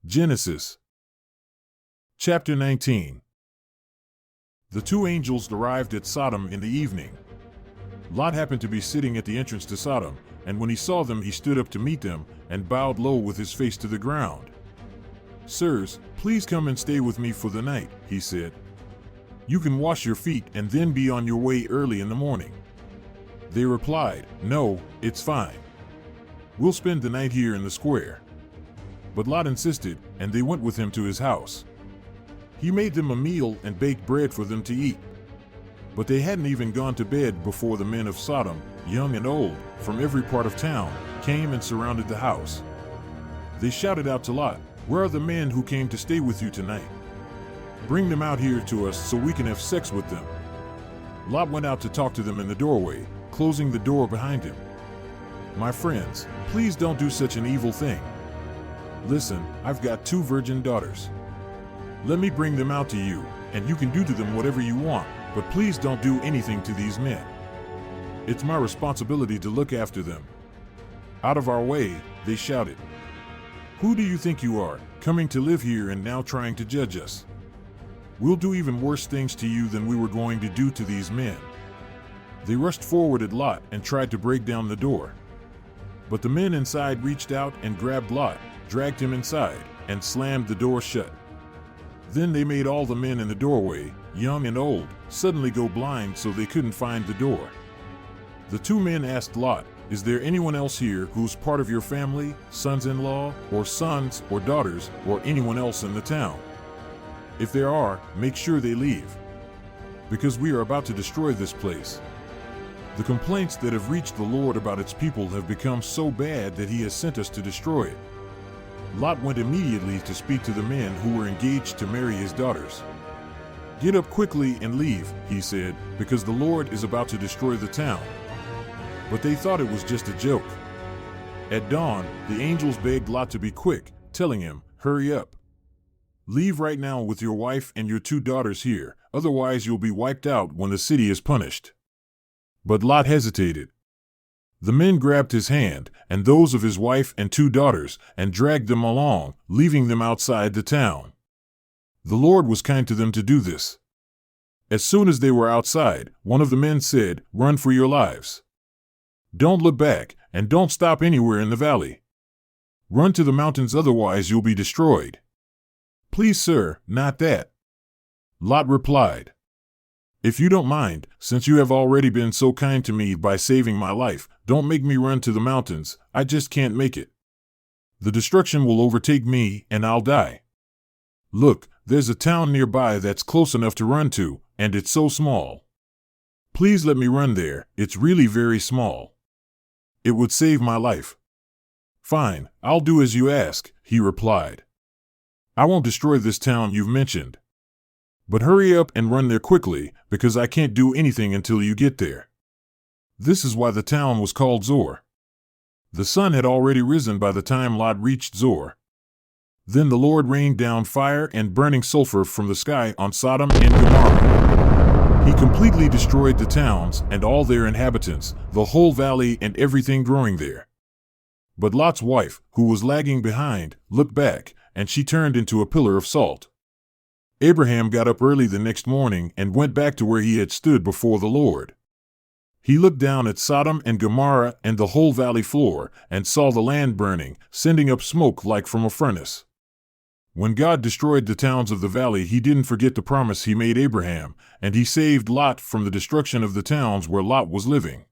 Genesis chapter 19. The two angels arrived at Sodom in the evening. Lot happened to be sitting at the entrance to Sodom, and when he saw them he stood up to meet them and bowed low with his face to the ground. "Sirs, please come and stay with me for the night," he said. "You can wash your feet and then be on your way early in the morning." They replied, "No, it's fine. We'll spend the night here in the square." But Lot insisted, and they went with him to his house. He made them a meal and baked bread for them to eat. But they hadn't even gone to bed before the men of Sodom, young and old, from every part of town, came and surrounded the house. They shouted out to Lot, "Where are the men who came to stay with you tonight? Bring them out here to us so we can have sex with them." Lot went out to talk to them in the doorway, closing the door behind him. "My friends, please don't do such an evil thing. Listen, I've got 2 virgin daughters. Let me bring them out to you, and you can do to them whatever you want, but please don't do anything to these men. It's my responsibility to look after them." "Out of our way," they shouted. "Who do you think you are, coming to live here and now trying to judge us? We'll do even worse things to you than we were going to do to these men." They rushed forward at Lot and tried to break down the door. But the men inside reached out and grabbed Lot, dragged him inside, and slammed the door shut. Then they made all the men in the doorway, young and old, suddenly go blind so they couldn't find the door. The 2 men asked Lot, "Is there anyone else here who's part of your family, sons-in-law, or sons or daughters, or anyone else in the town? If there are, make sure they leave, because we are about to destroy this place. The complaints that have reached the Lord about its people have become so bad that he has sent us to destroy it." Lot went immediately to speak to the men who were engaged to marry his daughters. "Get up quickly and leave," he said, "because the Lord is about to destroy the town." But they thought it was just a joke. At dawn, the angels begged Lot to be quick, telling him, "Hurry up. Leave right now with your wife and your 2 daughters here, otherwise you'll be wiped out when the city is punished." But Lot hesitated. The men grabbed his hand, and those of his wife and 2 daughters, and dragged them along, leaving them outside the town. The Lord was kind to them to do this. As soon as they were outside, one of the men said, "Run for your lives. Don't look back, and don't stop anywhere in the valley. Run to the mountains, otherwise you'll be destroyed." "Please, sir, not that," Lot replied. "If you don't mind, since you have already been so kind to me by saving my life, don't make me run to the mountains. I just can't make it. The destruction will overtake me, and I'll die. Look, there's a town nearby that's close enough to run to, and it's so small. Please let me run there. It's really very small. It would save my life." "Fine, I'll do as you ask," he replied. "I won't destroy this town you've mentioned. But hurry up and run there quickly, because I can't do anything until you get there." This is why the town was called Zor. The sun had already risen by the time Lot reached Zor. Then the Lord rained down fire and burning sulfur from the sky on Sodom and Gomorrah. He completely destroyed the towns and all their inhabitants, the whole valley and everything growing there. But Lot's wife, who was lagging behind, looked back, and she turned into a pillar of salt. Abraham got up early the next morning and went back to where he had stood before the Lord. He looked down at Sodom and Gomorrah and the whole valley floor, and saw the land burning, sending up smoke like from a furnace. When God destroyed the towns of the valley, he didn't forget the promise he made Abraham, and he saved Lot from the destruction of the towns where Lot was living.